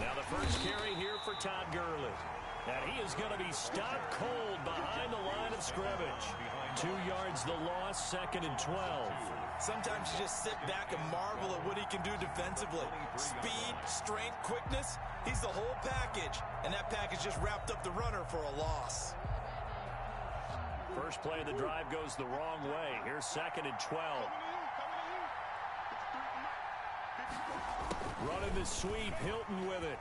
Now the first carry here for Todd Gurley. And he is going to be stopped cold behind the line of scrimmage. 2 yards the loss, 2nd and 12. Sometimes you just sit back and marvel at what he can do defensively. Speed, strength, quickness, he's the whole package. And that package just wrapped up the runner for a loss. First play of the drive goes the wrong way. Here's 2nd and 12. Running the sweep, Hilton with it.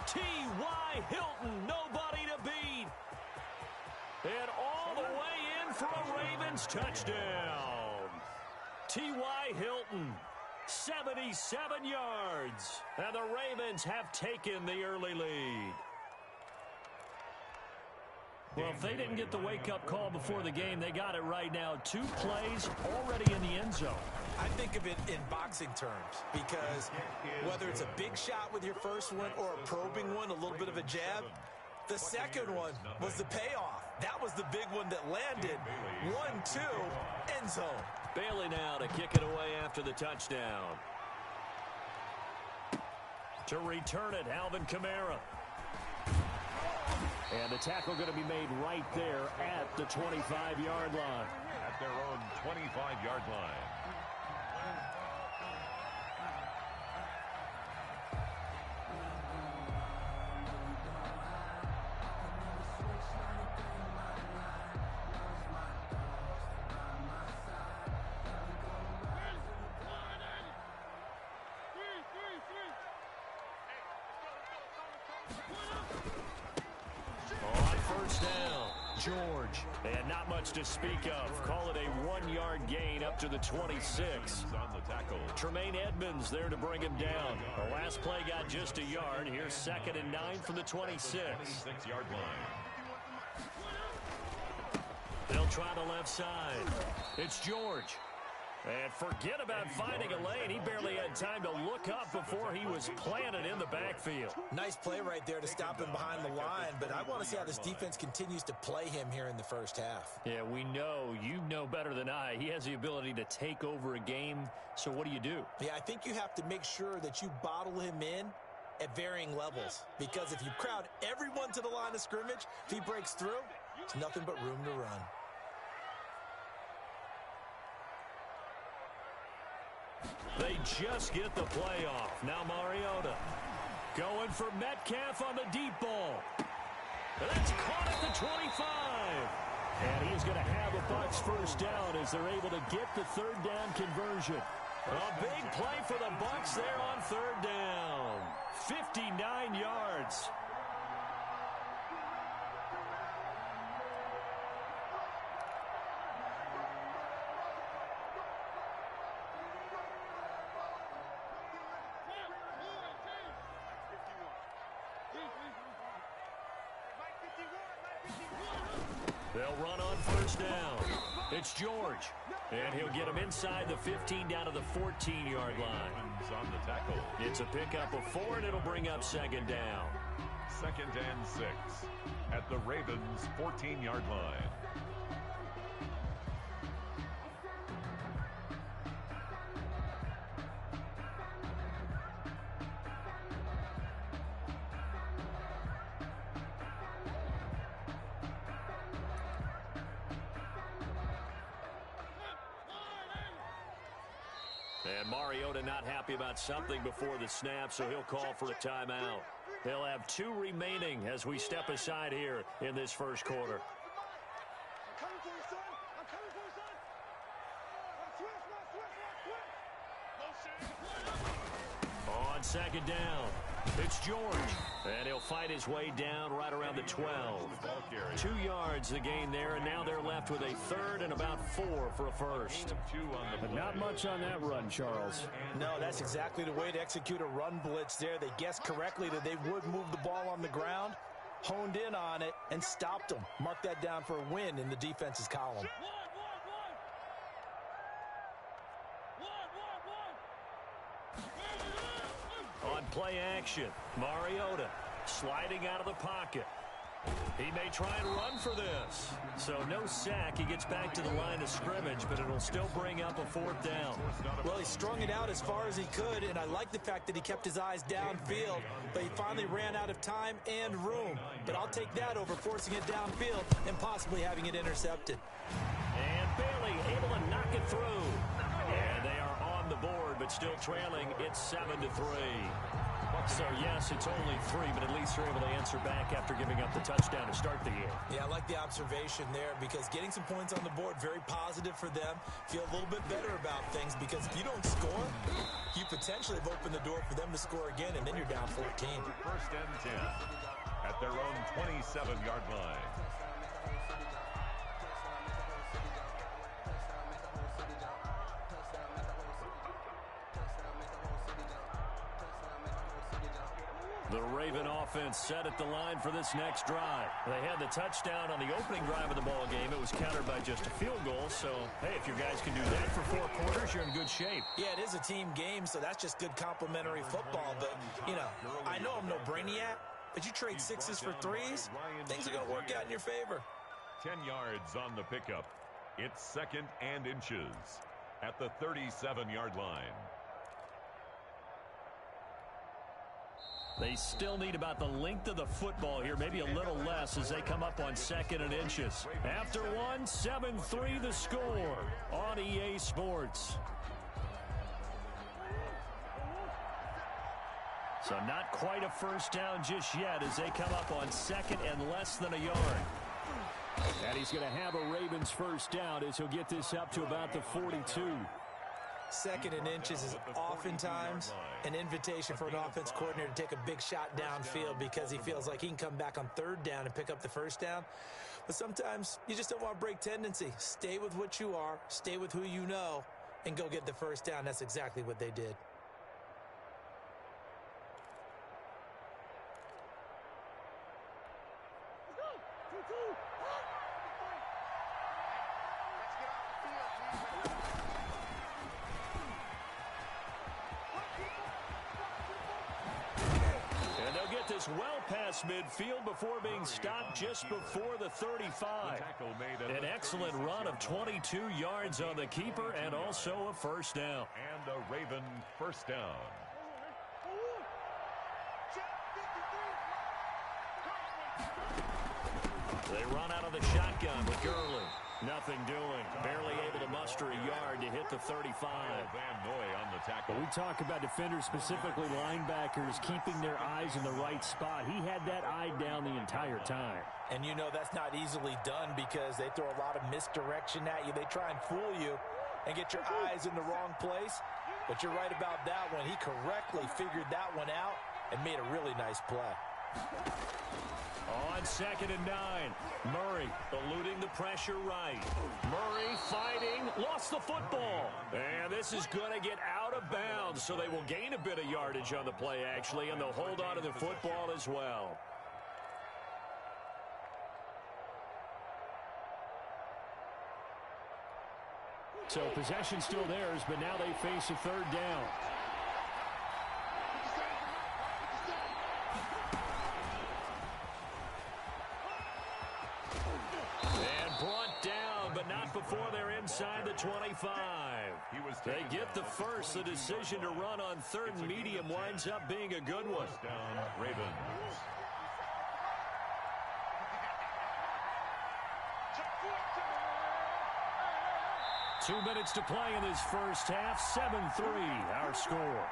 T.Y. Hilton, nobody to beat. And all the way in for a Ravens touchdown. T.Y. Hilton, 77 yards. And the Ravens have taken the early lead. Well, if they didn't get the wake-up call before the game, they got it right now. 2 plays already in the end zone. I think of it in boxing terms because whether it's a big shot with your first one or a probing one, a little bit of a jab, the second one was the payoff. That was the big one that landed. 1-2, end zone. Bailey now to kick it away after the touchdown. To return it, Alvin Kamara. And the tackle going to be made right there at the 25-yard line. At their own 25-yard line. George. And not much to speak of. Call it a 1-yard gain up to the 26. On the tackle. Tremaine Edmonds there to bring him down. The last play got just a yard. Here's 2nd and 9 from the 26. 26-yard line. They'll try the left side. It's George. And forget about finding a lane. He barely had time to look up before he was planted in the backfield. Nice play right there to stop him behind the line, but I want to see how this defense continues to play him here in the first half. Yeah, we know. You know better than I. He has the ability to take over a game, so what do you do? Yeah, I think you have to make sure that you bottle him in at varying levels, because if you crowd everyone to the line of scrimmage, if he breaks through, it's nothing but room to run. They just get the play off. Now Mariota going for Metcalf on the deep ball. That's caught at the 25. And he's going to have a Bucs first down as they're able to get the 3rd down conversion. A big play for the Bucs there on 3rd down. 59 yards. They'll run on 1st down. It's George. And he'll get him inside the 15 down to the 14-yard line. On the tackle. It's a pickup of 4, and it'll bring up 2nd down. 2nd and 6 at the Ravens' 14-yard line. And Mariota not happy about something before the snap, so he'll call for a timeout. They'll have 2 remaining as we step aside here in this first quarter. On 2nd down, it's George. And he'll fight his way down right around the 12. 2 yards the gain there, and now they're left with a 3rd and about 4 for a first. Not much on that run, Charles. No, that's exactly the way to execute a run blitz there. They guessed correctly that they would move the ball on the ground, honed in on it, and stopped them. Mark that down for a win in the defense's column. On play action, Mariota sliding out of the pocket. He may try and run for this. So no sack. He gets back to the line of scrimmage, but it'll still bring up a 4th down. Well, he strung it out as far as he could, and I like the fact that he kept his eyes downfield, but he finally ran out of time and room. But I'll take that over forcing it downfield and possibly having it intercepted. And Bailey able to knock it through. And they are on the board, but still trailing. It's 7-3. So, yes, it's only 3, but at least they're able to answer back after giving up the touchdown to start the game. Yeah, I like the observation there because getting some points on the board, very positive for them. Feel a little bit better about things because if you don't score, you potentially have opened the door for them to score again, and then you're down 14. 1st and 10 at their own 27-yard line. The Raven offense set at the line for this next drive. They had the touchdown on the opening drive of the ball game. It was countered by just a field goal. So, hey, if your guys can do that for 4 quarters, you're in good shape. Yeah, it is a team game, so that's just good complimentary football. But, you know, I know I'm no brainiac, but you trade 6s for 3s, things are going to work out in your favor. 10 yards on the pickup. It's 2nd and inches at the 37-yard line. They still need about the length of the football here, maybe a little less as they come up on 2nd and inches. After 1, 7-3 the score on EA Sports. So not quite a 1st down just yet as they come up on 2nd and less than a yard. And he's going to have a Ravens 1st down as he'll get this up to about the 42. 2nd and inches is oftentimes an invitation for an offense coordinator to take a big shot downfield because he feels like he can come back on 3rd down and pick up the 1st down. But sometimes you just don't want to break tendency. Stay with what you are, stay with who you know, and go get the 1st down. That's exactly what they did. Well past midfield before being stopped just before the 35. An excellent run of 22 yards on the keeper and also a 1st down. And a Raven 1st down. They run out of the shotgun with Gurley. Nothing doing. Barely able to muster a yard to hit the 35. Van Noy on the tackle. But we talk about defenders, specifically linebackers, keeping their eyes in the right spot. He had that eye down the entire time. And you know that's not easily done because they throw a lot of misdirection at you. They try and fool you and get your eyes in the wrong place. But you're right about that one. He correctly figured that one out and made a really nice play. On 2nd and 9, Murray eluding the pressure right. Murray fighting, lost the football. And this is going to get out of bounds, so they will gain a bit of yardage on the play, actually, and they'll hold on to the football as well. So possession still theirs, but now they face a 3rd down. Before they're inside the 25. They get the 1st. The decision to run on 3rd and medium winds up being a good one. Down Ravens. Two minutes to play in this 1st half. 7-3 our score.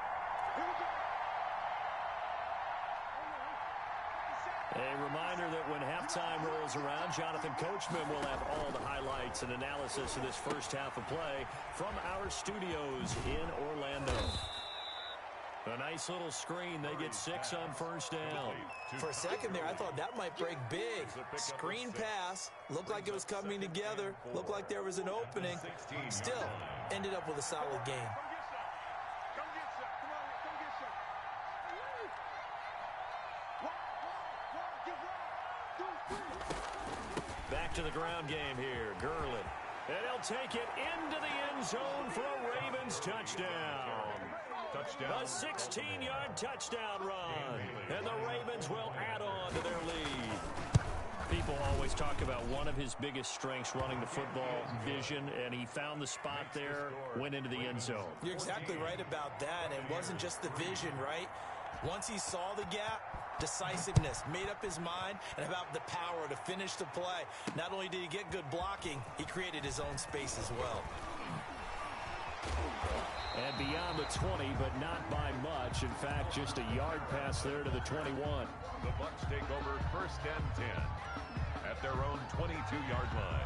A reminder that when halftime rolls around, Jonathan Coachman will have all the highlights and analysis of this 1st half of play from our studios in Orlando. A nice little screen. They get 6 on 1st down. For a second there, I thought that might break big. Screen pass. Looked like it was coming together. Looked like there was an opening. Still, ended up with a solid game. Back to the ground game here. Gurley. And he'll take it into the end zone for a Ravens touchdown. A 16-yard touchdown run. And the Ravens will add on to their lead. People always talk about one of his biggest strengths running the football, vision, and he found the spot there, went into the end zone. You're exactly right about that. And it wasn't just the vision, right? Once he saw the gap, decisiveness, made up his mind, and about the power to finish the play. Not only did he get good blocking, he created his own space as well. And beyond the 20, but not by much. In fact, just a yard pass there to the 21. The Bucs take over 1st and 10 at their own 22-yard line.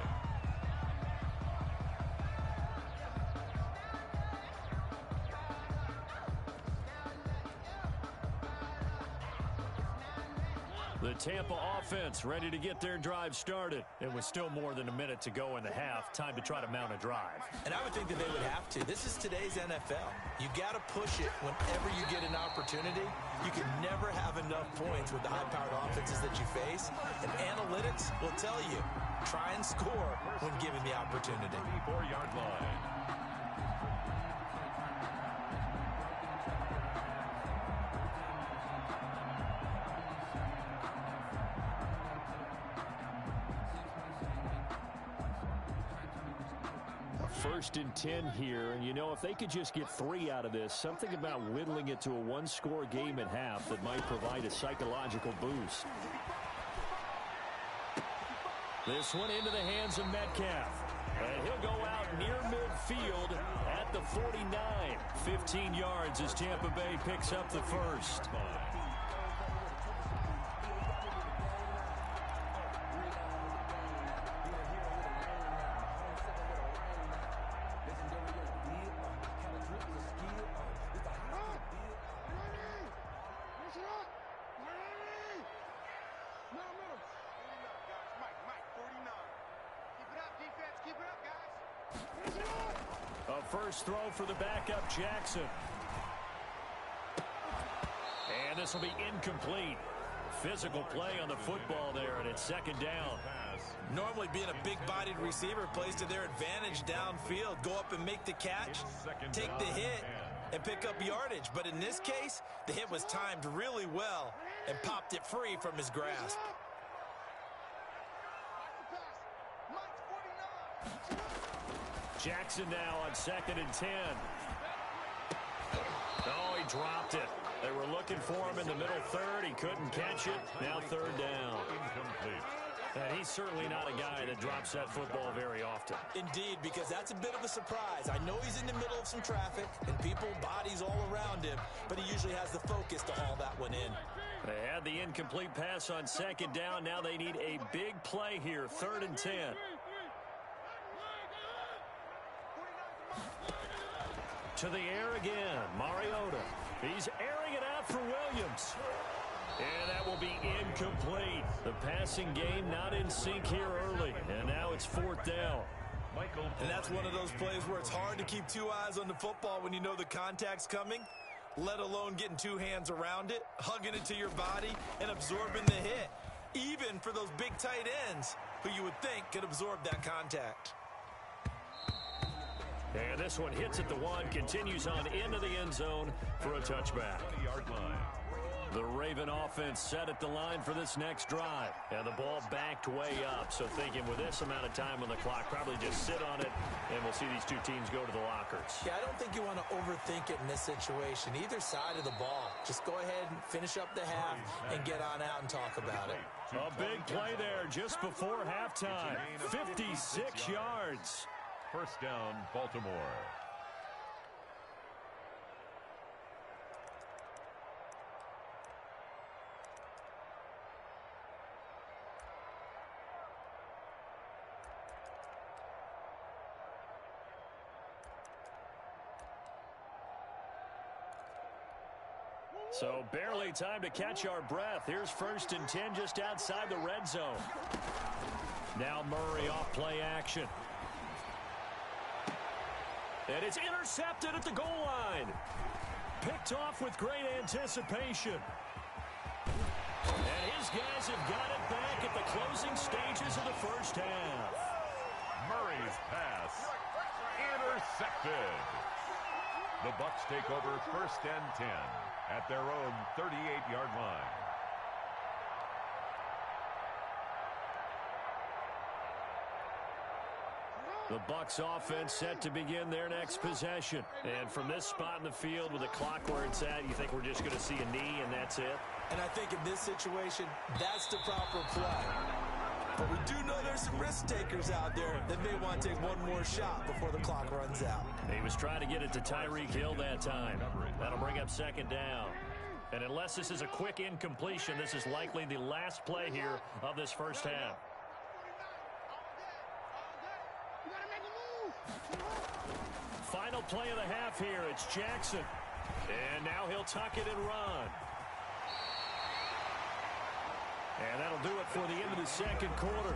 The Tampa offense ready to get their drive started. And with still more than a minute to go in the half, time to try to mount a drive. And I would think that they would have to. This is today's NFL. You got to push it whenever you get an opportunity. You can never have enough points with the high-powered offenses that you face. And analytics will tell you, try and score when given the opportunity. 34-yard line. First and 10 here, and you know, if they could just get 3 out of this, something about whittling it to a one-score game at half that might provide a psychological boost. This one into the hands of Metcalf. And he'll go out near midfield at the 49. 15 yards as Tampa Bay picks up the first. First throw for the backup, Jackson. And this will be incomplete. Physical play on the football there, and it's 2nd down. Normally being a big-bodied receiver plays to their advantage downfield. Go up and make the catch, take the hit, and pick up yardage. But in this case, the hit was timed really well and popped it free from his grasp. Jackson now on 2nd and 10. Oh, he dropped it. They were looking for him in the middle third. He couldn't catch it. Now 3rd down. Incomplete. And he's certainly not a guy that drops that football very often. Indeed, because that's a bit of a surprise. I know he's in the middle of some traffic and people, bodies all around him, but he usually has the focus to haul that one in. They had the incomplete pass on 2nd down. Now they need a big play here, 3rd and 10. To the air again, Mariota. He's airing it out for Williams. And that will be incomplete. The passing game not in sync here early. And now it's 4th down. And that's one of those plays where it's hard to keep 2 eyes on the football when you know the contact's coming, let alone getting 2 hands around it, hugging it to your body, and absorbing the hit. Even for those big tight ends who you would think could absorb that contact. And this one hits at the 1, continues on into the end zone for a touchback. 20-yard line. The Raven offense set at the line for this next drive. And the ball backed way up. So thinking with this amount of time on the clock, probably just sit on it, and we'll see these 2 teams go to the lockers. Yeah, I don't think you want to overthink it in this situation. Either side of the ball. Just go ahead and finish up the half and get on out and talk about it. A big play there just before halftime. 56 yards. 1st down, Baltimore. So barely time to catch our breath. Here's 1st and 10 just outside the red zone. Now Murray off play action. And it's intercepted at the goal line. Picked off with great anticipation. And his guys have got it back at the closing stages of the 1st half. Murray's pass intercepted. The Bucs take over 1st and 10 at their own 38-yard line. The Bucs offense set to begin their next possession. And from this spot in the field with the clock where it's at, you think we're just going to see a knee and that's it? And I think in this situation, that's the proper play. But we do know there's some risk takers out there that may want to take one more shot before the clock runs out. He was trying to get it to Tyreek Hill that time. That'll bring up second down. And unless this is a quick incompletion, this is likely the last play here of this first half. Final play of the half here. It's Jackson. And now he'll tuck it and run. And that'll do it for the end of the second quarter.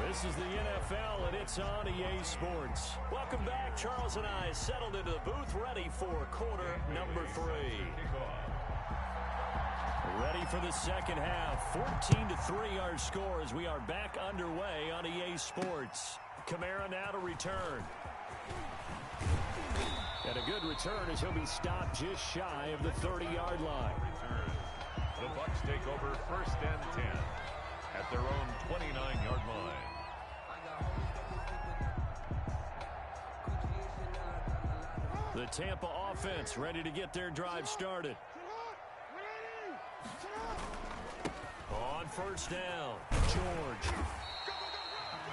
This is the NFL, and it's on EA Sports. Welcome back. Charles and I settled into the booth, ready for quarter number 3. Ready for the second half. 14-3 our score as we are back underway on EA Sports. Kamara now to return. And a good return as he'll be stopped just shy of the 30-yard line. The Bucs take over first and 10 at their own 29-yard line. The Tampa offense ready to get their drive started. On first down, George.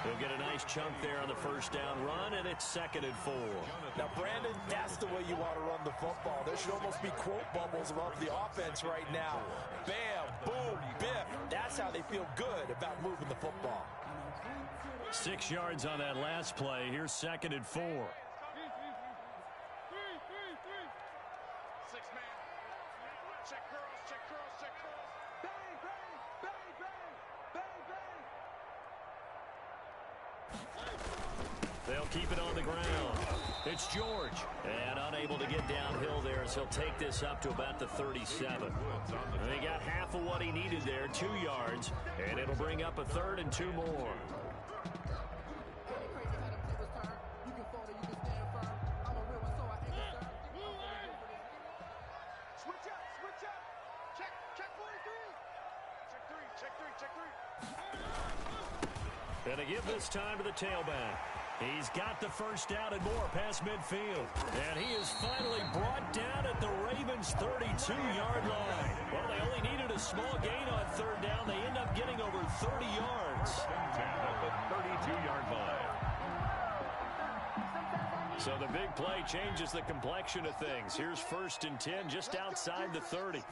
He'll get a nice chunk there on the first down run, and it's 2nd and 4. Now, Brandon, that's the way you want to run the football. There should almost be quote bubbles above the offense right now. Bam, boom, biff. That's how they feel good about moving the football. 6 yards on that last play. Here's 2nd and 4. 6 man. Check curls, check curls, check curls. Bang, bang, bang, bang, bang, bang. They'll keep it on the ground. It's George. And unable to get downhill there as he'll take this up to about the 37. And he got half of what he needed there, 2 yards. And it'll bring up a 3rd and 2 more. And to give this time to the tailback. He's got the first down and more past midfield. And he is finally brought down at the Ravens' 32-yard line. Well, they only needed a small gain on 3rd down. They end up getting over 30 yards. At the 32-yard line. So the big play changes the complexion of things. Here's 1st and 10 just outside the 30.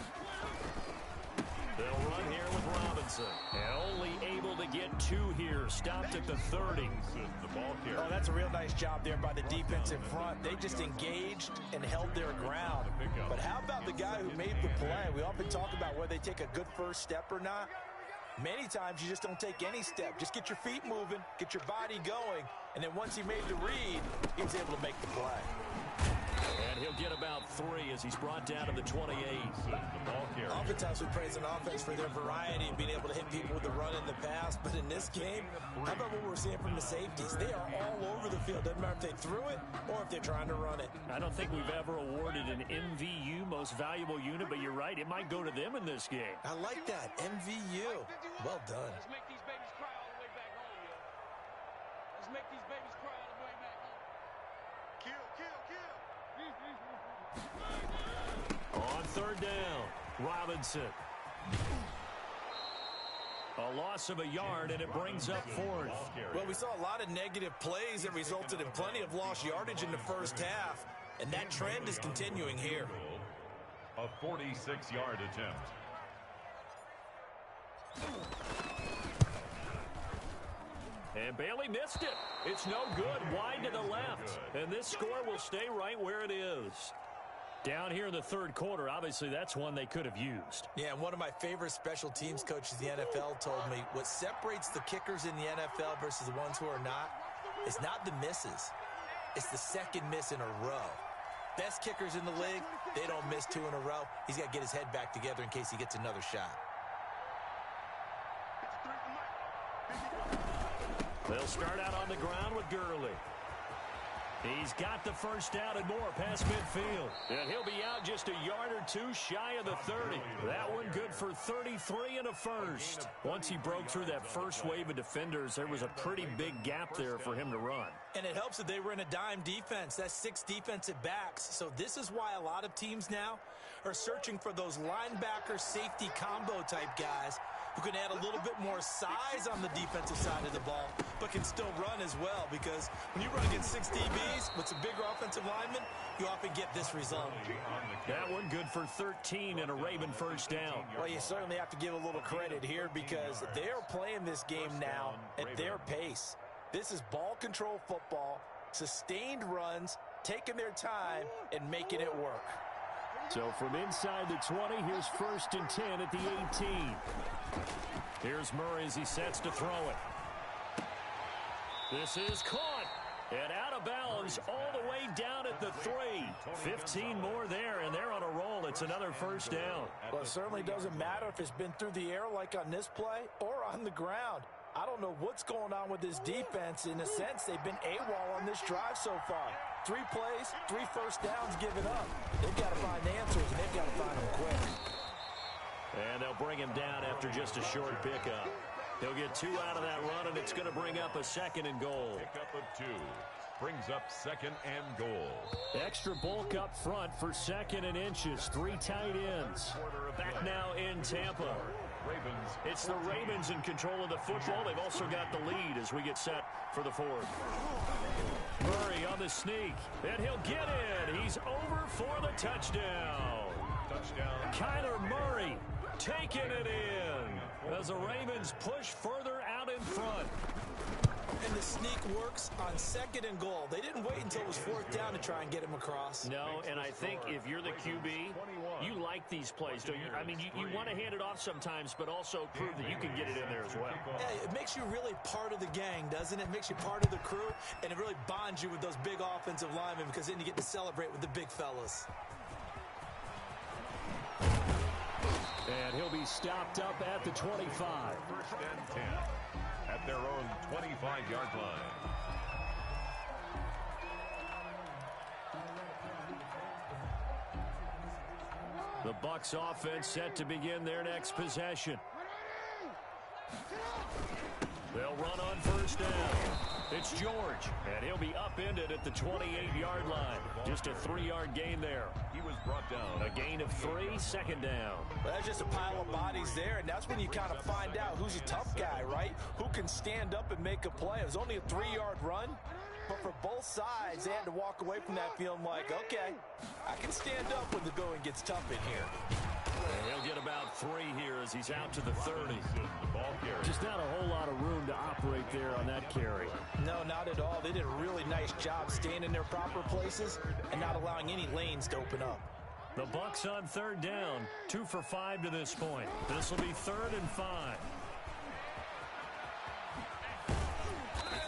They'll run here with Robinson. And only able to get 2 here. Stopped at the 30. Oh, that's a real nice job there by the defense in front. They just engaged and held their ground. But how about the guy who made the play? We often talk about whether they take a good first step or not. Many times you just don't take any step. Just get your feet moving, get your body going, and then once he made the read, he was able to make the play. And he'll get about 3 as he's brought down to the 28. Oftentimes we praise an offense for their variety and being able to hit people with the run in the pass. But in this game, how about what we're seeing from the safeties? They are all over the field. Doesn't matter if they threw it or if they're trying to run it. I don't think we've ever awarded an MVU, most valuable unit, but you're right. It might go to them in this game. I like that. MVU. Well done. Let's make these babies cry all the way back home, yo. Let's make these babies cry all the way back home. Kill, kill, kill. On 3rd down, Robinson. A loss of a yard, and it brings up 4th. Well, we saw a lot of negative plays that resulted in plenty of lost yardage in the first half, and that trend is continuing here. A 46-yard attempt. And Bailey missed it. It's no good. Wide to the left. And this score will stay right where it is. Down here in the 3rd quarter, obviously that's one they could have used. Yeah, and one of my favorite special teams coaches in the NFL told me what separates the kickers in the NFL versus the ones who are not is not the misses. It's the second miss in a row. Best kickers in the league, they don't miss 2 in a row. He's got to get his head back together in case he gets another shot. They'll start out on the ground with Gurley. He's got the first down and more past midfield. And he'll be out just a yard or two shy of the 30. That one good for 33 and a first. Once he broke through that first wave of defenders, there was a pretty big gap there for him to run. And it helps that they were in a dime defense. That's 6 defensive backs. So this is why a lot of teams now are searching for those linebacker safety combo type guys who can add a little bit more size on the defensive side of the ball, but can still run as well, because when you run against 6 DBs with some bigger offensive linemen, you often get this result. That one good for 13 and a Raven first down. Well, you certainly have to give a little credit here because they're playing this game now at their pace. This is ball control football, sustained runs, taking their time, and making it work. So from inside the 20, here's 1st and 10 at the 18. Here's Murray as he sets to throw it. This is caught and out of bounds all the way down at the 3. 15 more there, and they're on a roll. It's another first down. Well, it certainly doesn't matter if it's been through the air like on this play or on the ground. I don't know what's going on with this defense. In a sense, they've been AWOL on this drive so far. 3 plays, 3 first downs given up. They've got to find answers, and they've got to find them quick. And they'll bring him down after just a short pickup. They'll get 2 out of that run, and it's going to bring up a 2nd and goal. Pickup of 2 brings up 2nd and goal. Extra bulk up front for 2nd and inches. 3 tight ends. Back now in Tampa. Ravens. It's the Ravens in control of the football. They've also got the lead as we get set for the 4th. Murray on the sneak, and he'll get in. He's over for the touchdown. Touchdown. Kyler Murray taking it in as the Ravens push further out in front. And the sneak works on 2nd and goal. They didn't wait until it was 4th down to try and get him across. No, and I think if you're the QB, you like these plays, don't you? I mean, you want to hand it off sometimes, but also prove that you can get it in there as well. Yeah, it makes you really part of the gang, doesn't it? It makes you part of the crew, and it really bonds you with those big offensive linemen because then you get to celebrate with the big fellas. And he'll be stopped up at the 25. 1st and 10 at their own 25-yard line. The Bucs offense set to begin their next possession. They'll run on 1st down. It's George, and he'll be upended at the 28-yard line. Just a 3-yard gain there. He was brought down. A gain of 3, 2nd down. Well, that's just a pile of bodies there, and that's when you kind of find out who's a tough guy, right? Who can stand up and make a play. It was only a 3-yard run, but for both sides, they had to walk away from that feeling like, okay, I can stand up when the going gets tough in here. And he'll get about 3 here as he's out to the 30. The ball carrier. Just not a whole lot of room to operate there on that carry. No, not at all. They did a really nice job staying in their proper places and not allowing any lanes to open up. The Bucs on 3rd down, 2 for 5 to this point. This will be 3rd and 5.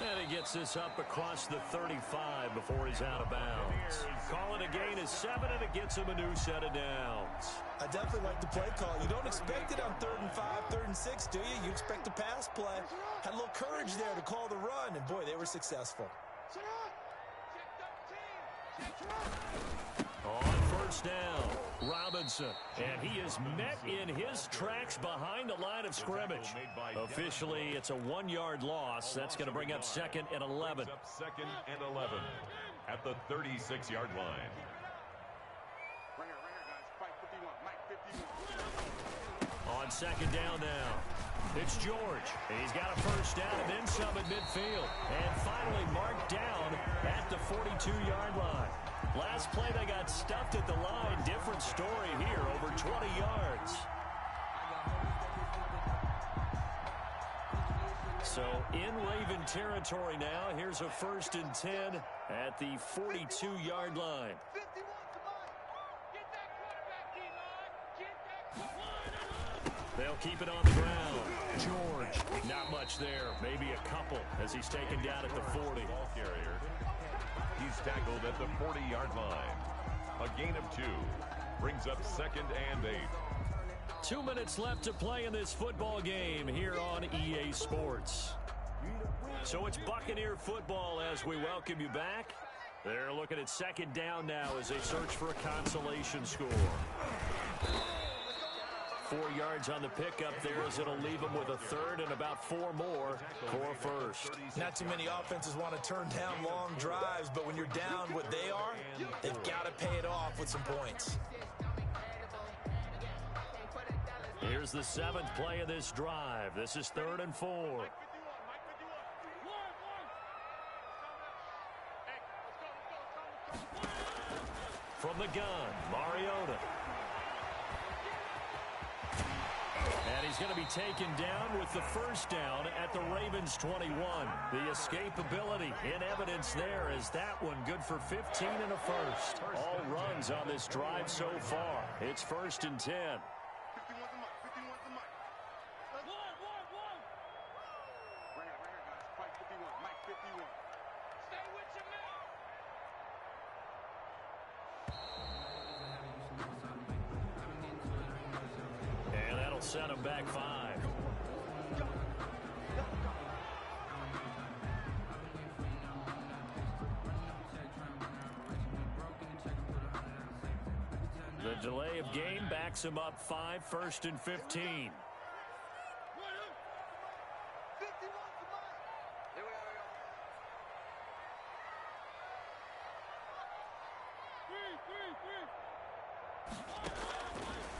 And he gets this up across the 35 before he's out of bounds. Call it a gain of 7, and it gets him a new set of downs. I definitely like the play call. You don't expect it on 3rd and 5, 3rd and 6, do you? You expect a pass play. Had a little courage there to call the run, and boy, they were successful. On 1st down, Robinson, and he is met in his tracks behind the line of scrimmage. Officially, it's a 1-yard loss. That's going to bring up 2nd and 11. 2nd and 11 at the 36-yard line. On 2nd down now, it's George. He's got a first down and then some at midfield. And finally marked down at the 42-yard line. Last play, they got stuffed at the line. Different story here, over 20 yards. So in Raven territory now. Here's a 1st and 10 at the 42-yard line. They'll keep it on the ground. George, not much there. Maybe a couple as he's taken down at the 40. Ball carrier. He's tackled at the 40-yard line. A gain of 2 brings up 2nd and 8. 2 minutes left to play in this football game here on EA Sports. So it's Buccaneer football as we welcome you back. They're looking at second down now as they search for a consolation score. 4 yards on the pickup there as it'll leave them with a third and about 4 more for first. Not too many offenses want to turn down long drives, but when you're down what they are, they've got to pay it off with some points. Here's the 7th play of this drive. This is 3rd and 4. From the gun, Mariota. And he's going to be taken down with the first down at the Ravens' 21. The escapability in evidence there as that one good for 15 and a first. All runs on this drive so far. It's 1st and 10. Set him back 5. The delay of game backs him up 5, 1st and 15.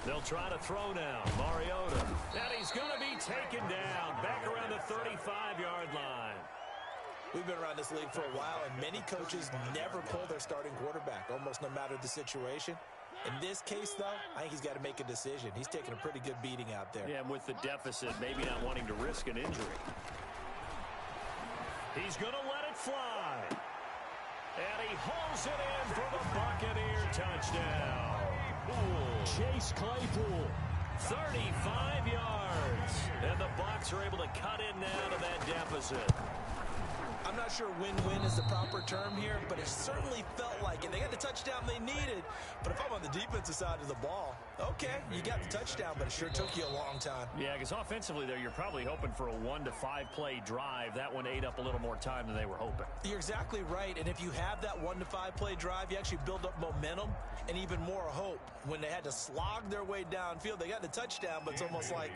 They'll try to throw now. Mariota. And he's going to be taken down back around the 35-yard line. We've been around this league for a while, and many coaches never pull their starting quarterback, almost no matter the situation. In this case, though, I think he's got to make a decision. He's taking a pretty good beating out there. Yeah, and with the deficit, maybe not wanting to risk an injury. He's going to let it fly. And he hauls it in for the Buccaneer touchdown. Chase Claypool, 35 yards. And the Bucs are able to cut in now to that deficit. I'm not sure win-win is the proper term here, but it certainly felt like it. They got the touchdown they needed, but if I'm on the defensive side of the ball, okay, you got the touchdown, but it sure took you a long time. Yeah, because offensively, there, you're probably hoping for a 1 to 5 play drive. That one ate up a little more time than they were hoping. You're exactly right, and if you have that 1 to 5 play drive, you actually build up momentum and even more hope. When they had to slog their way downfield, they got the touchdown, but it's almost like,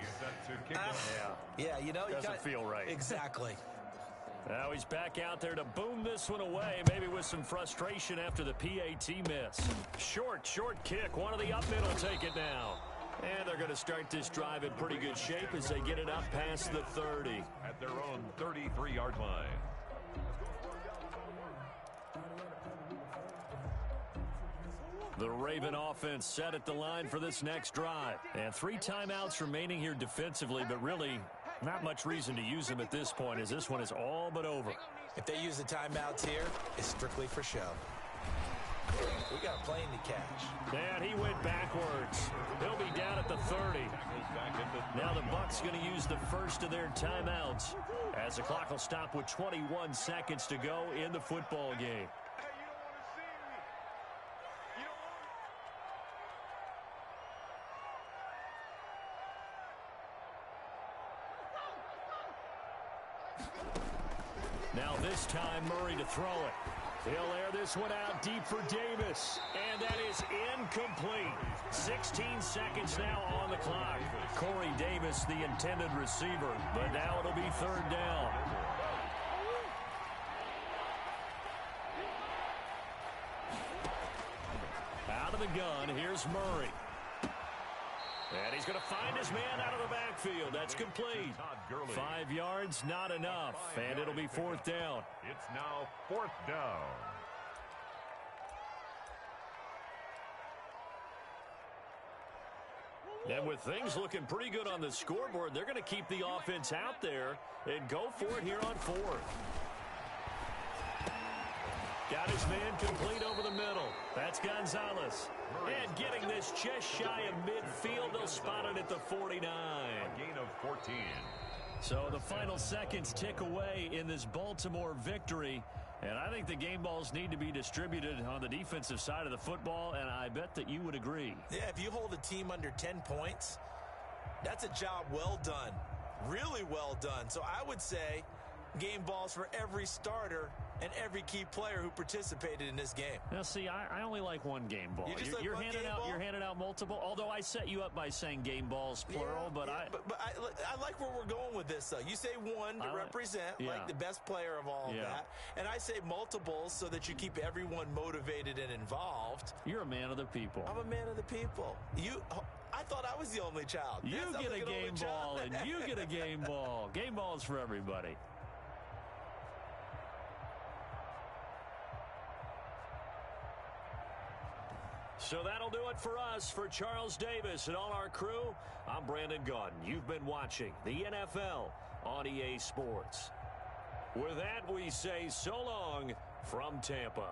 yeah, you know, doesn't feel right. Exactly. Now he's back out there to boom this one away, maybe with some frustration after the PAT miss. Short kick. One of the up middle take it now. And they're going to start this drive in pretty good shape as they get it up past the 30. At their own 33-yard line. The Raven offense set at the line for this next drive. And 3 timeouts remaining here defensively, but really not much reason to use them at this point as this one is all but over. If they use the timeouts here, it's strictly for show. We got a plane to catch. And he went backwards. He'll be down at the 30. Now the Bucs going to use the first of their timeouts as the clock will stop with 21 seconds to go in the football game. Now this time Murray to throw it. He'll air this one out deep for Davis. And that is incomplete. 16 seconds now on the clock. Corey Davis, the intended receiver. But now it'll be 3rd down. Out of the gun, here's Murray. And he's going to find his man out of the backfield. That's complete. 5 yards, not enough. And it'll be 4th down. It's now 4th down. And with things looking pretty good on the scoreboard, they're going to keep the offense out there and go for it here on 4th. Got his man complete over the middle. That's Gonzalez. And getting this just shy of midfield, they'll spot it at the 49. A gain of 14. So the final seconds tick away in this Baltimore victory. And I think the game balls need to be distributed on the defensive side of the football, and I bet that you would agree. Yeah, if you hold a team under 10 points, that's a job well done. Really well done. So I would say game balls for every starter and every key player who participated in this game. Now, see, I only like one game ball. You're handing out multiple. Although I set you up by saying game balls plural, but I like where we're going with this. You say one to represent, like the best player of all of that, and I say multiples so that you keep everyone motivated and involved. You're a man of the people. I'm a man of the people. I thought I was the only child. You get a game ball, and you get a game ball. Game balls for everybody. So that'll do it for us. For Charles Davis and all our crew, I'm Brandon Gaudin. You've been watching the NFL on EA Sports. With that, we say so long from Tampa.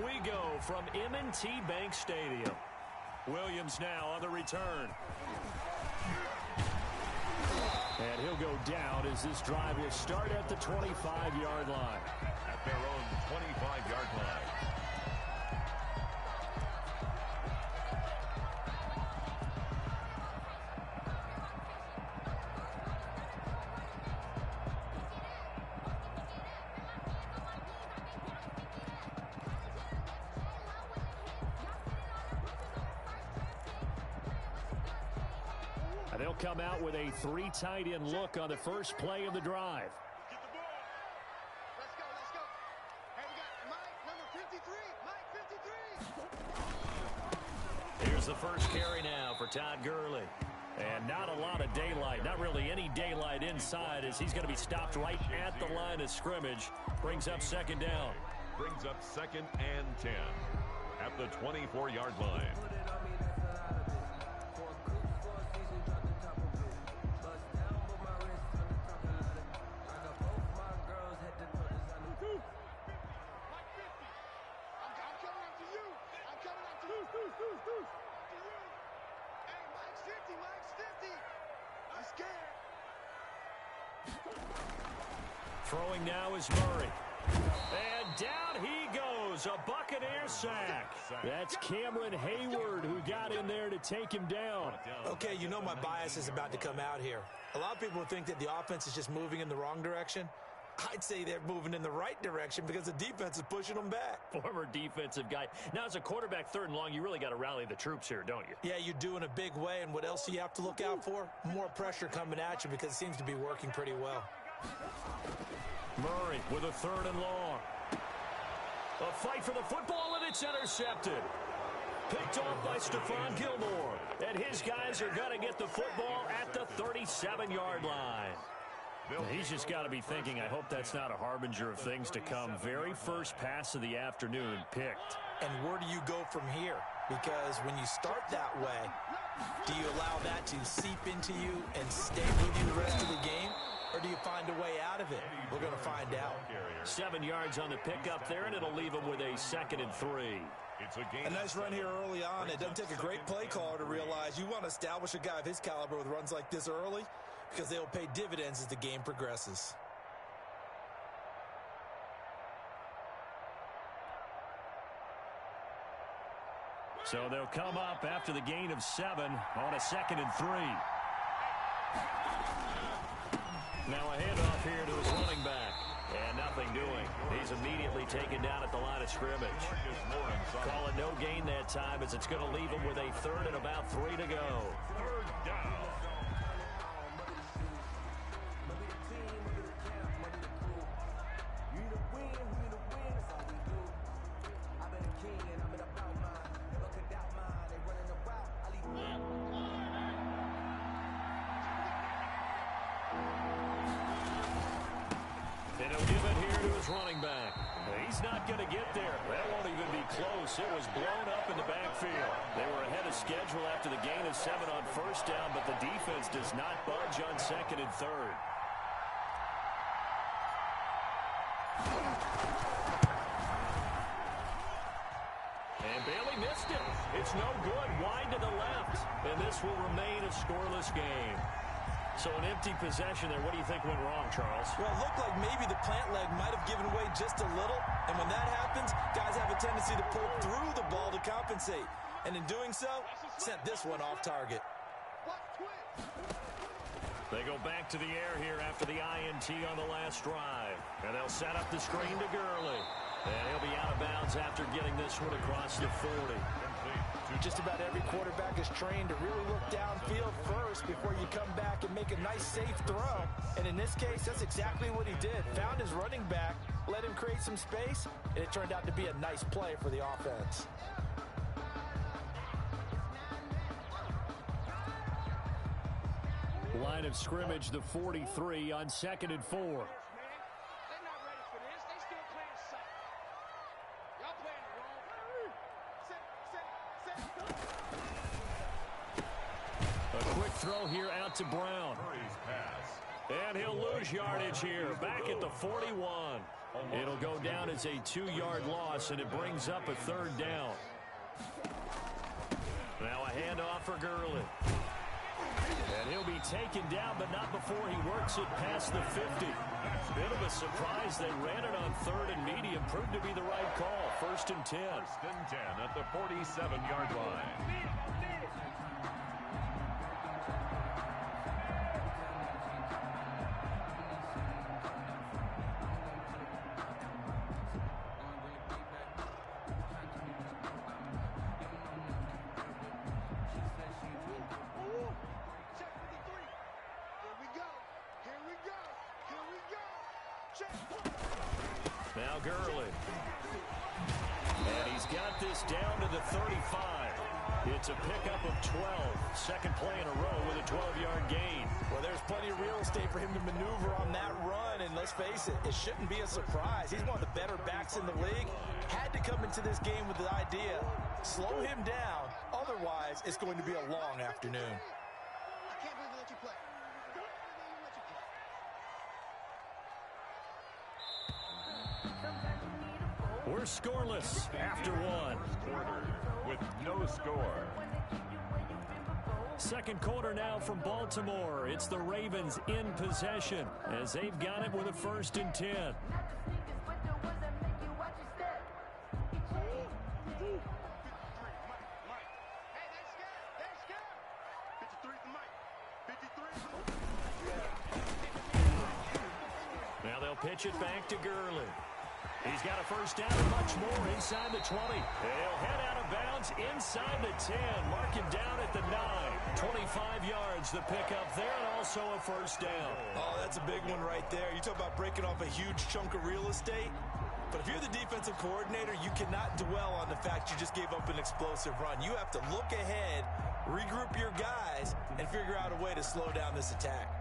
We go from M&T Bank Stadium. Williams now on the return. And he'll go down as this drive will start at the 25-yard line. At their own 25-yard line. They'll come out with a three tight end look on the first play of the drive. Get the ball. Let's go, let's go. Hey, we got Mike, number 53. Mike, 53. Here's the first carry now for Todd Gurley. And not a lot of daylight, not really any daylight inside, as he's going to be stopped right at the line of scrimmage. Brings up second down. Brings up 2nd and 10 at the 24-yard line. Throwing now is Murray. And down he goes goes. A Buccaneer sack. That's Cameron Hayward who got in there to take him down. Okay, you know my bias is about to come out here. A lot of people think that the offense is just moving in the wrong direction. I'd say they're moving in the right direction because the defense is pushing them back. Former defensive guy. Now, as a quarterback, 3rd and long, you really got to rally the troops here, don't you? Yeah, you do in a big way. And what else do you have to look out for? More pressure coming at you because it seems to be working pretty well. Murray with a 3rd and long. A fight for the football, and it's intercepted. Picked off by Stephon Gilmore. And his guys are going to get the football at the 37-yard line. He's just got to be thinking, I hope that's not a harbinger of things to come. Very first pass of the afternoon picked. And where do you go from here? Because when you start that way, do you allow that to seep into you and stay with you the rest of the game? Or do you find a way out of it? We're going to find out. 7 yards on the pickup there, and it'll leave him with a 2nd and 3. A nice run here early on. It doesn't take a great play caller to realize you want to establish a guy of his caliber with runs like this early, because they'll pay dividends as the game progresses. So they'll come up after the gain of 7 on a 2nd and 3. Now a handoff here to his running back. And nothing doing. He's immediately taken down at the line of scrimmage. Call it no gain that time as it's going to leave him with a 3rd and about 3 to go. 3rd down. And he'll give it here to his running back. He's not going to get there. That won't even be close. It was blown up in the backfield. They were ahead of schedule after the gain of 7 on 1st down, but the defense does not budge on 2nd and 3rd. And Bailey missed it. It's no good. Wide to the left. And this will remain a scoreless game. So an empty possession there. What do you think went wrong, Charles? Well, it looked like maybe the plant leg might have given way just a little. And when that happens, guys have a tendency to pull through the ball to compensate. And in doing so, sent this one off target. They go back to the air here after the INT on the last drive. And they'll set up the screen to Gurley. And he'll be out of bounds after getting this one across the 40. Just about every quarterback is trained to really look downfield first before you come back and make a nice, safe throw. And in this case, that's exactly what he did. Found his running back, let him create some space, and it turned out to be a nice play for the offense. Line of scrimmage, the 43 on 2nd and 4. Throw here out to Brown. And he'll lose yardage here. Back at the 41. It'll go down as a 2-yard loss, and it brings up a 3rd down. Now a handoff for Gurley. And he'll be taken down, but not before he works it past the 50. Bit of a surprise. They ran it on 3rd and medium. Proved to be the right call. 1st and 10. 1st and 10 at the 47-yard line. Now Gurley. And he's got this down to the 35. It's a pickup of 12. Second play in a row with a 12-yard gain. Well, there's plenty of real estate for him to maneuver on that run. And let's face it, it shouldn't be a surprise. He's one of the better backs in the league. Had to come into this game with the idea, slow him down. Otherwise, it's going to be a long afternoon. I can't believe they let you play. We're scoreless after 1. Quarter with no score. Second quarter now from Baltimore. It's the Ravens in possession as they've got it with a 1st and 10. They'll pitch it back to Gurley. He's got a first down and much more inside the 20. He'll head out of bounds inside the 10. Mark him down at the 9. 25 yards the pickup there, and also a first down. Oh, that's a big one right there. You talk about breaking off a huge chunk of real estate. But if you're the defensive coordinator, you cannot dwell on the fact you just gave up an explosive run. You have to look ahead, regroup your guys, and figure out a way to slow down this attack.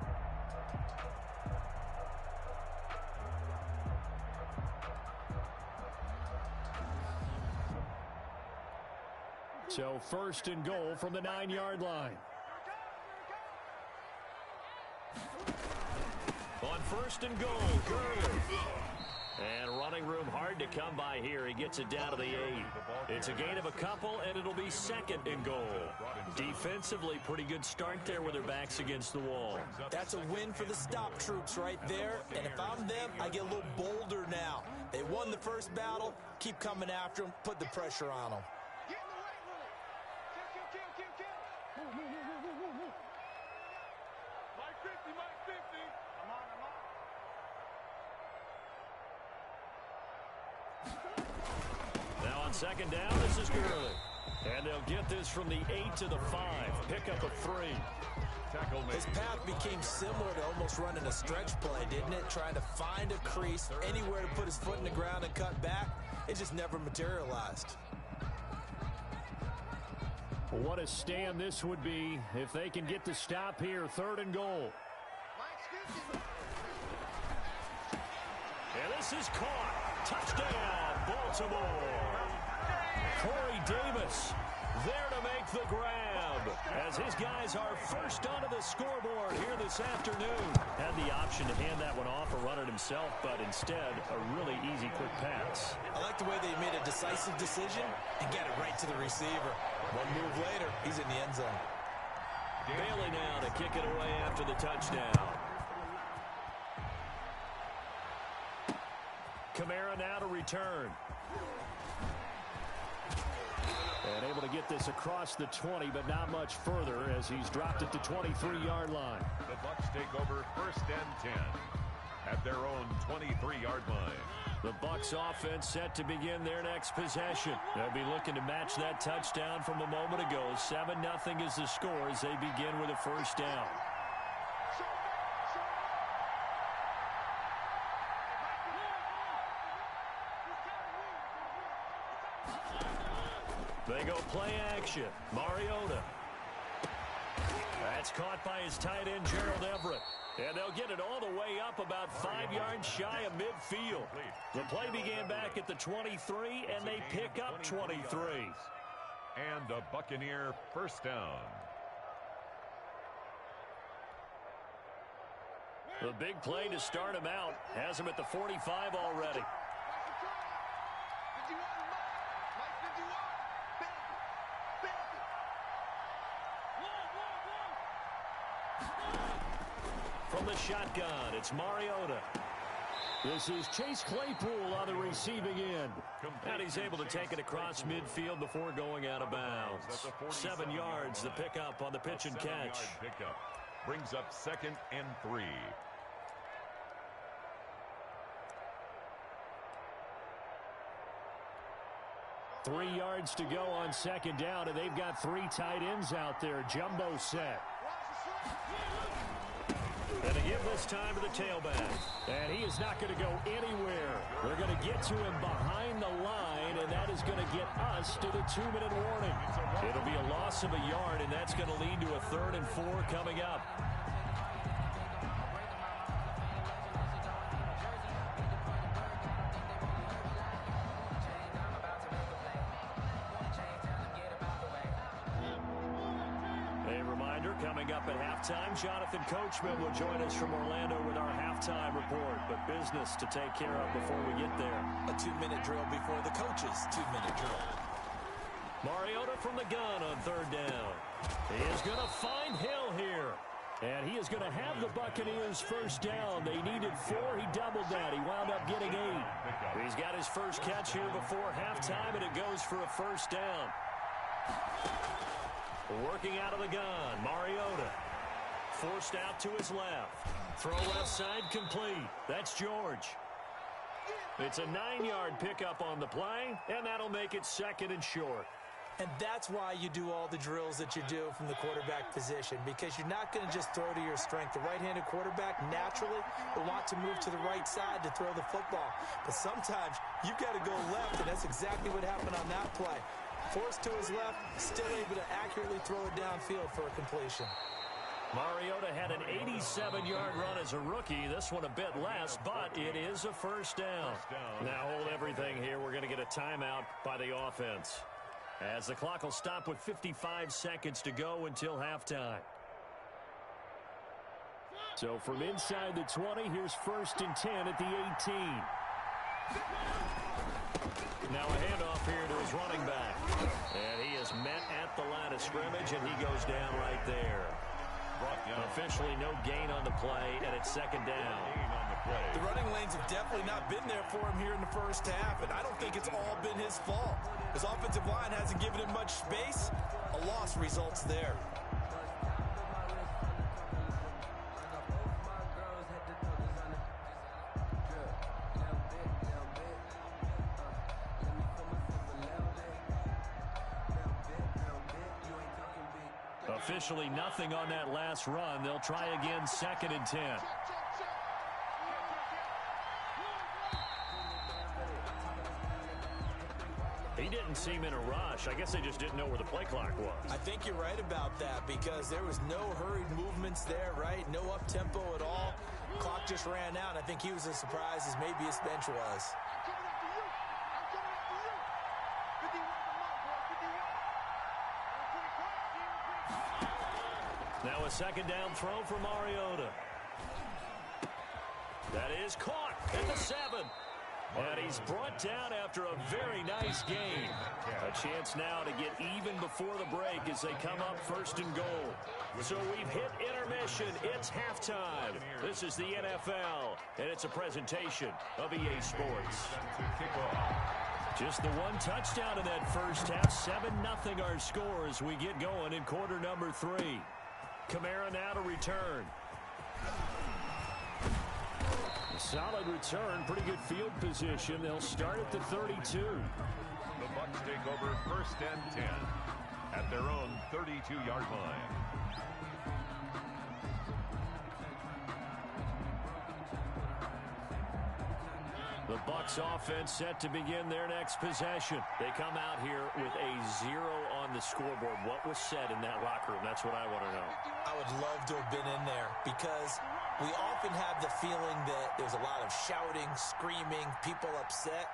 So first and goal from the 9-yard line. On first and goal, Gurley. And running room hard to come by here. He gets it down to the 8. It's a gain of a couple, and it'll be second and goal. Defensively, pretty good start there with their backs against the wall. That's a win for the stop troops right there. And if I'm them, I get a little bolder now. They won the first battle. Keep coming after them. Put the pressure on them. Get in the way with it. Kill. Move. Mike 50, Mike 50. I'm on. Now on second down, this is Gurley. And they'll get this from the 8 to the 5. Pick up a 3. His path became similar to almost running a stretch play, didn't it? Trying to find a crease, anywhere to put his foot in the ground and cut back. It just never materialized. What a stand this would be if they can get the stop here. Third and goal. And this is caught. Touchdown, Baltimore. Corey Davis there to make the grab as his guys are first onto the scoreboard here this afternoon. Had the option to hand that one off or run it himself, but instead a really easy quick pass. I like the way they made a decisive decision and get it right to the receiver. One move later, he's in the end zone. Bailey now to kick it away after the touchdown. Kamara now to return. And able to get this across the 20, but not much further as he's dropped it to 23-yard line. The Bucs take over first and 10 at their own 23-yard line. The Bucs offense set to begin their next possession. They'll be looking to match that touchdown from a moment ago. 7-0 is the score as they begin with a first down. They go play action. Mariota. That's caught by his tight end, Gerald Everett. And they'll get it all the way up about 5 yards shy of midfield. The play began back at the 23, and they pick up 23. And a Buccaneer first down. The big play to start him out has him at the 45 already. From the shotgun, it's Mariota. This is Chase Claypool on the receiving end. And he's able to take it across midfield before going out of bounds. 7 yards, the pickup on the pitch and catch. Pickup brings up second and 3. Three yards to go on second down, and they've got 3 tight ends out there. Jumbo set. And they give this time to the tailback. And he is not going to go anywhere. They're going to get to him behind the line, and that is going to get us to the 2-minute warning. It'll be a loss of a yard, and that's going to lead to a 3rd and 4 coming up. Coming up at halftime, Jonathan Coachman will join us from Orlando with our halftime report. But business to take care of before we get there. A 2-minute drill before the coach's 2-minute drill. Mariota from the gun on 3rd down. He is going to find Hill here. And he is going to have the Buccaneers first down. They needed 4. He doubled that. He wound up getting 8. He's got his first catch here before halftime, and it goes for a first down. Working out of the gun, Mariota. Forced out to his left. Throw left side complete. That's George. It's a 9-yard pickup on the play, and that'll make it 2nd and short. And that's why you do all the drills that you do from the quarterback position, because you're not going to just throw to your strength. The right-handed quarterback naturally will want to move to the right side to throw the football. But sometimes you've got to go left, and that's exactly what happened on that play. Forced to his left, still able to accurately throw it downfield for a completion. Mariota had an 87-yard run as a rookie. This one a bit less, but it is a first down. Now hold everything here. We're going to get a timeout by the offense, as the clock will stop with 55 seconds to go until halftime. So from inside the 20, here's 1st and 10 at the 18. Now a handoff here to his running back. And he is met at the line of scrimmage, and he goes down right there. Officially no gain on the play, and it's 2nd down. The running lanes have definitely not been there for him here in the first half, and I don't think it's all been his fault. His offensive line hasn't given him much space. A loss results there. Officially nothing on that last run. They'll try again, 2nd and 10. He didn't seem in a rush. I guess they just didn't know where the play clock was. I think you're right about that, because there was no hurried movements there, right? No up-tempo at all. Clock just ran out. I think he was as surprised as maybe his bench was. Now a 2nd down throw for Mariota. That is caught at the 7. And he's brought down after a very nice game. A chance now to get even before the break as they come up 1st and goal. So we've hit intermission. It's halftime. This is the NFL, and it's a presentation of EA Sports. Just the one touchdown in that first half. 7-0 our score as we get going in quarter number 3. Kamara now to return. A solid return, pretty good field position. They'll start at the 32. The Bucs take over 1st and 10 at their own 32-yard line. The Bucs offense set to begin their next possession. They come out here with a 0 on the scoreboard. What was said in that locker room? That's what I want to know. I would love to have been in there, because we often have the feeling that there's a lot of shouting, screaming, people upset.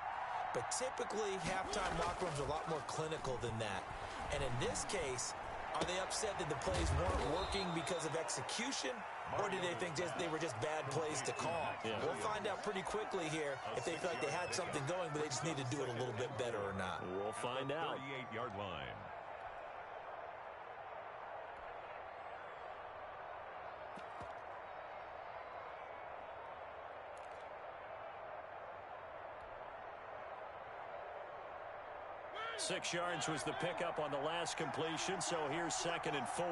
But typically, halftime locker rooms are a lot more clinical than that. And in this case, are they upset that the plays weren't working because of execution? Or do they think they were just bad plays to call? Yeah. We'll find out pretty quickly here if they feel like they had something going, but they just need to do it a little bit better or not. We'll find out. 38-yard line. Six yards was the pickup on the last completion, so here's 2nd and 4.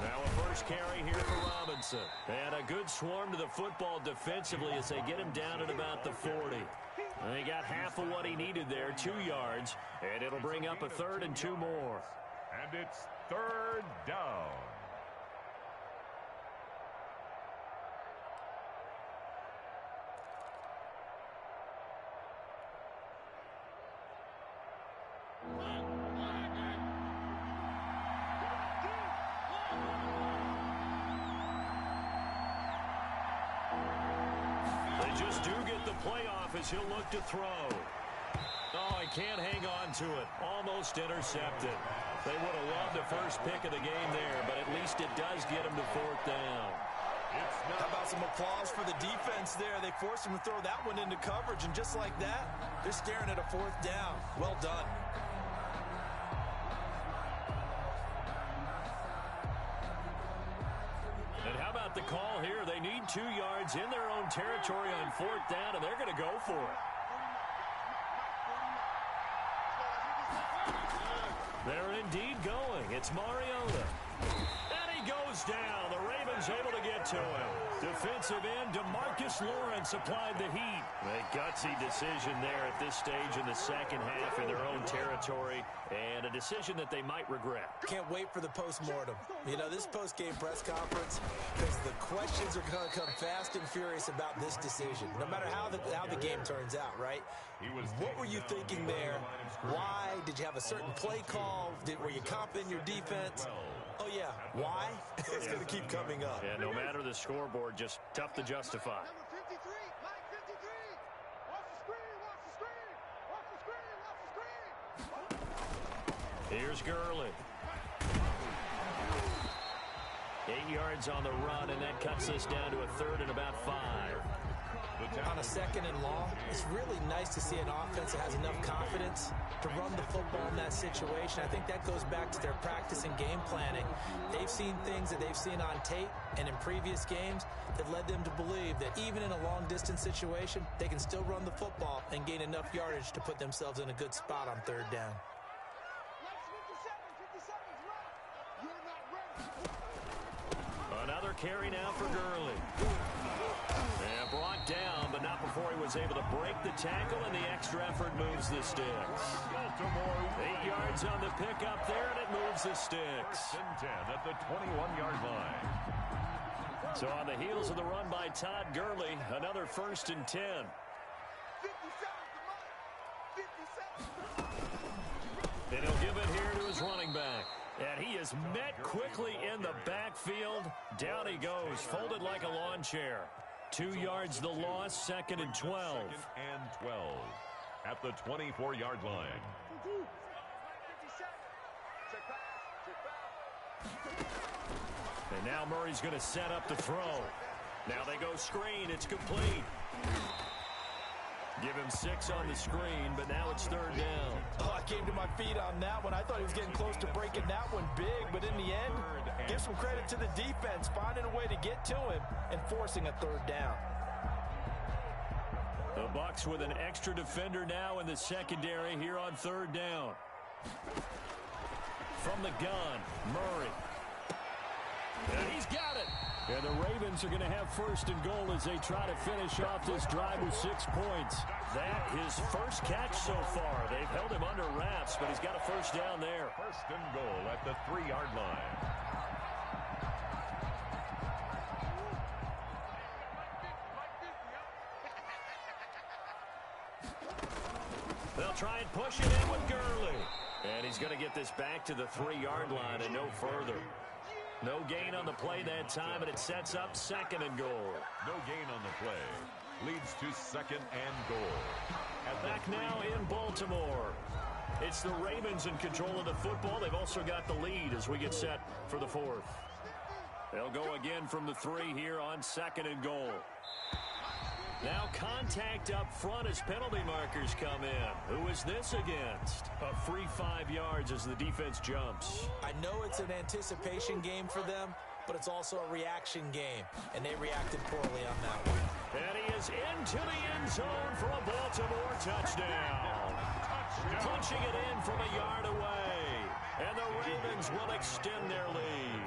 Now a first carry here for Robinson. And a good swarm to the football defensively as they get him down at about the 40. And he got half of what he needed there, 2 yards, and it'll bring up a 3rd and 2 more. And it's 3rd down. Just do get the playoff as he'll look to throw. Oh, he can't hang on to it. Almost intercepted. They would have loved the first pick of the game there, but at least it does get him to 4th down. How about some applause for the defense there? They forced him to throw that one into coverage, and just like that, they're staring at a 4th down. Well done. And how about the call here? They need 2 yards in their own territory on 4th down, and they're going to go for it. They're indeed going. It's Mariota. And he goes down. The Ravens able to get to him. Defensive end DeMarcus Lawrence applied the heat. A gutsy decision there at this stage in the second half in their own territory, and a decision that they might regret. Can't wait for the post-mortem. You know, this post-game press conference, because the questions are going to come fast and furious about this decision, no matter how the game turns out, right? What were you thinking there? Why? Did you have a certain play call? Were you confident in your defense? Oh, yeah. Why? It's going to keep coming up. Yeah, no matter the scoreboard, just tough to justify. Number 53, Mike 53. Watch the screen, watch the screen. Watch the screen, watch the screen. Here's Gurley. 8 yards on the run, and that cuts us down to a third and about 5. On a second and long, it's really nice to see an offense that has enough confidence to run the football in that situation. I think that goes back to their practice and game planning. They've seen things that they've seen on tape and in previous games that led them to believe that even in a long-distance situation, they can still run the football and gain enough yardage to put themselves in a good spot on third down. Next 57 right. You're not ready. Another carry now for Gurley. And brought down, but not before he was able to break the tackle, and the extra effort moves the sticks. 8 yards on the pickup there, and it moves the sticks. 10 at the 21-yard line. So on the heels of the run by Todd Gurley, another 1st and 10. 57 to Mike. 57. And he'll give it here to his running back. And he is met quickly in the backfield. Down he goes, folded like a lawn chair. 2 yards the loss, 2nd and 12. 2nd and 12 at the 24-yard line. And now Murray's going to set up the throw. Now they go screen. It's complete. Give him 6 on the screen, but now it's 3rd down. Oh, I came to my feet on that one. I thought he was getting close to breaking that one big, but in the end, give some credit to the defense, finding a way to get to him and forcing a 3rd down. The Bucs with an extra defender now in the secondary here on 3rd down. From the gun, Murray. And he's got it. And the Ravens are going to have 1st and goal as they try to finish off this drive with 6 points. That his first catch so far. They've held him under wraps, but he's got a 1st down there. 1st and goal at the 3-yard line. They'll try and push it in with Gurley. And he's going to get this back to the 3-yard line and no further. No gain on the play that time, and it sets up 2nd and goal. No gain on the play. Leads to 2nd and goal. Back now in Baltimore. It's the Ravens in control of the football. They've also got the lead as we get set for the 4th. They'll go again from the 3 here on 2nd and goal. Now contact up front as penalty markers come in. Who is this against? A free 5 yards as the defense jumps. I know it's an anticipation game for them, but it's also a reaction game, and they reacted poorly on that one. And he is into the end zone for a Baltimore touchdown. Punching it in from a yard away. And the Ravens will extend their lead.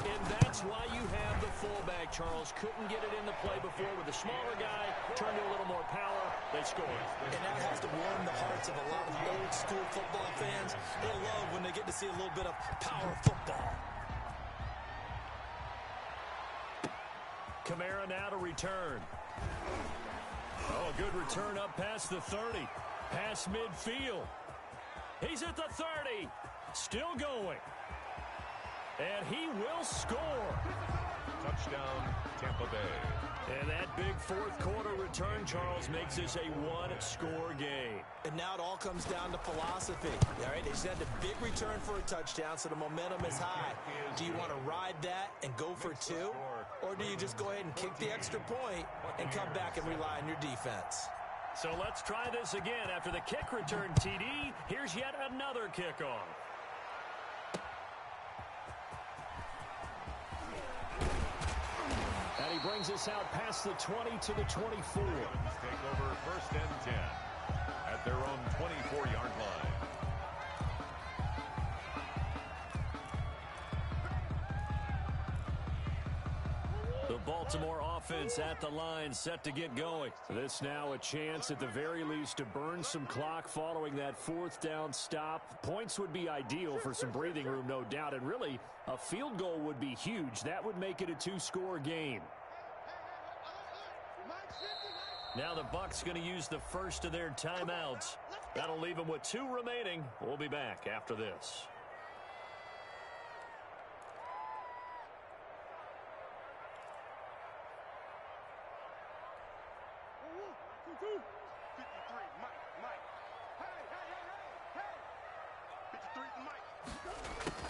And that's why you have the fullback, Charles. Couldn't get it into play before with the smaller guy. Turned to a little more power. They scored. And that has to warm the hearts of a lot of old-school football fans. They love when they get to see a little bit of power football. Kamara now to return. Oh, a good return up past the 30. Past midfield. He's at the 30. Still going. And he will score. Touchdown, Tampa Bay. And that big 4th quarter return, Charles, makes this a 1-score game. And now it all comes down to philosophy. All right, they just had the big return for a touchdown, so the momentum is high. Do you want to ride that and go for 2? Or do you just go ahead and kick the extra point and come back and rely on your defense? So let's try this again. After the kick return, TD, here's yet another kickoff. And he brings us out past the 20 to the 24. Take over 1st and 10 at their own 24-yard line. The Baltimore offense at the line, set to get going. This now a chance at the very least to burn some clock following that fourth down stop. Points would be ideal for some breathing room, no doubt. And really, a field goal would be huge. That would make it a two-score game. Now the Bucs going to use the first of their timeouts. That'll leave them with 2 remaining. We'll be back after this.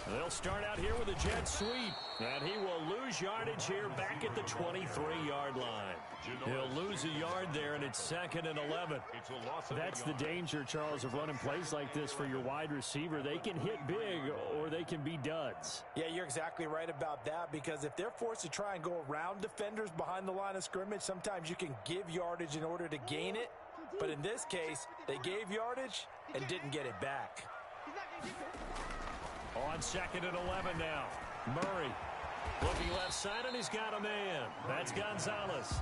They'll start out here with a jet sweep, and he will lose yardage here back at the 23-yard line. He'll lose a yard there, and it's 2nd and 11. That's the danger, Charles, of running plays like this for your wide receiver. They can hit big, or they can be duds. Yeah, you're exactly right about that, because if they're forced to try and go around defenders behind the line of scrimmage, sometimes you can give yardage in order to gain it. But in this case, they gave yardage and didn't get it back. On 2nd and 11 now. Murray looking left side, and he's got a man. That's Gonzalez.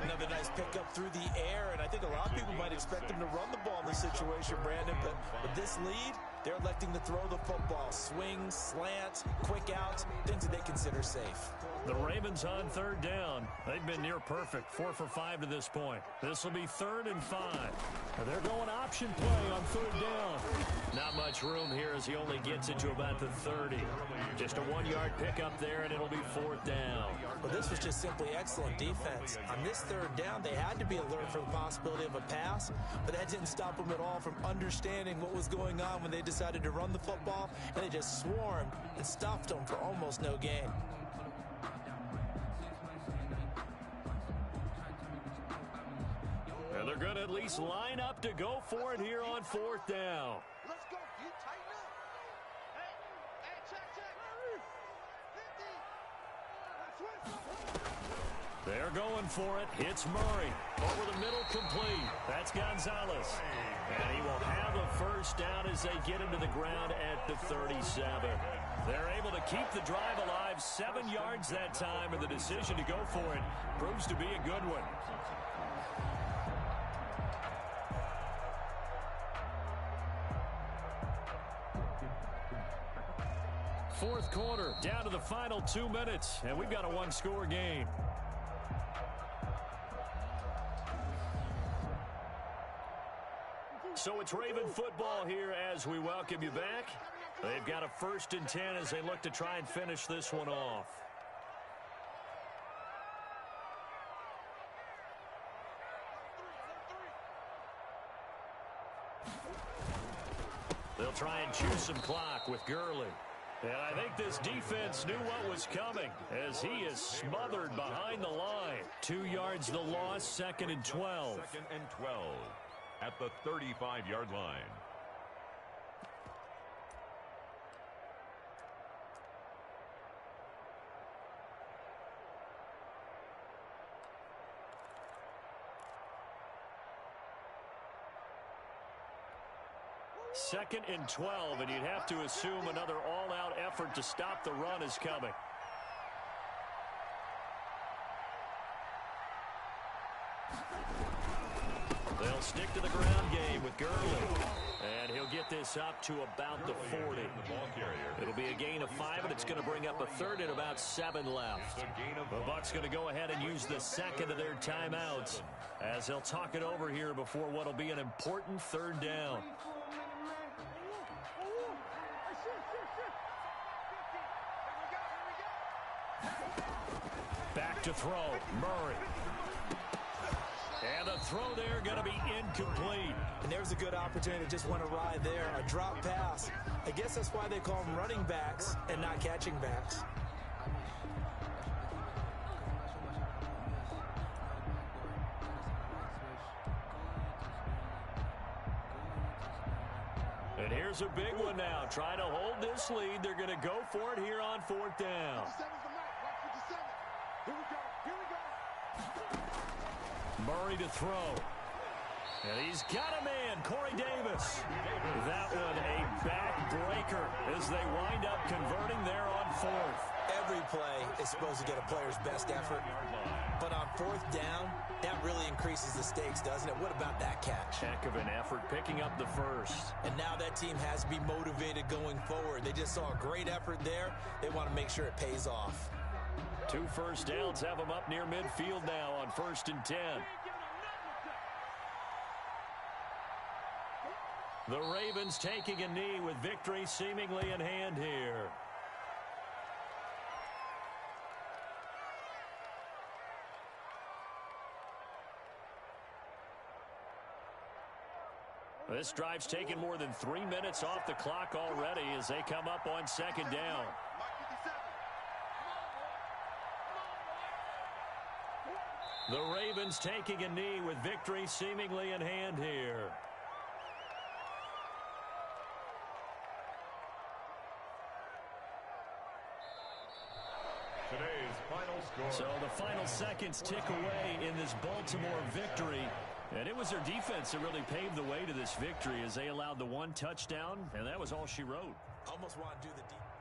Another nice pickup through the air, and I think a lot of people might expect him to run the ball in this situation, Brandon. But with this lead, they're electing to throw the football. Swings, slants, quick outs, things that they consider safe. The Ravens on 3rd down. They've been near perfect, 4 for 5 to this point. This will be 3rd and 5. They're going option play on 3rd down. Not much room here as he only gets it to about the 30. Just a 1-yard pickup there, and it'll be 4th down. Well, this was just simply excellent defense. On this 3rd down, they had to be alert for the possibility of a pass, but that didn't stop them at all from understanding what was going on when they decided to run the football, and they just swarmed and stuffed them for almost no gain. And they're going to at least line up to go for it here on 4th down. Let's go. You tighten up. Hey, check. 50. They're going for it. Hits Murray. Over the middle, complete. That's Gonzalez. And he will have a first down as they get him to the ground at the 37. They're able to keep the drive alive. 7 yards that time, and the decision to go for it proves to be a good one. Fourth quarter, down to the final 2 minutes, and we've got a 1-score game. So it's Raven football here as we welcome you back. They've got a 1st and 10 as they look to try and finish this one off. They'll try and choose some clock with Gurley. And I think this defense knew what was coming as he is smothered behind the line. 2 yards the loss, 2nd and 12. 2nd and 12 at the 35-yard line. Second and 12, and you'd have to assume another all-out effort to stop the run is coming. They'll stick to the ground game with Gurley. And he'll get this up to about the 40. It'll be a gain of 5, and it's going to bring up a 3rd and about 7 left. The Bucs going to go ahead and use the 2nd of their timeouts as they'll talk it over here before what will be an important 3rd down. Back to throw, Murray. And the throw there going to be incomplete. And there's a good opportunity. Just went awry there. A drop pass. I guess that's why they call them running backs and not catching backs. And here's a big one now. Trying to hold this lead. They're going to go for it here on 4th down. Murray to throw. And he's got a man, Corey Davis. That one a backbreaker as they wind up converting there on 4th. Every play is supposed to get a player's best effort. But on fourth down, that really increases the stakes, doesn't it? What about that catch? Heck of an effort picking up the first. And now that team has to be motivated going forward. They just saw a great effort there. They want to make sure it pays off. 2 first downs have them up near midfield now on 1st and 10. The Ravens taking a knee with victory seemingly in hand here. This drive's taken more than 3 minutes off the clock already as they come up on 2nd down. The Ravens taking a knee with victory seemingly in hand here. Today's final score. So the final seconds tick away in this Baltimore victory. And it was their defense that really paved the way to this victory as they allowed the 1 touchdown, and that was all she wrote. Almost want to do the deep.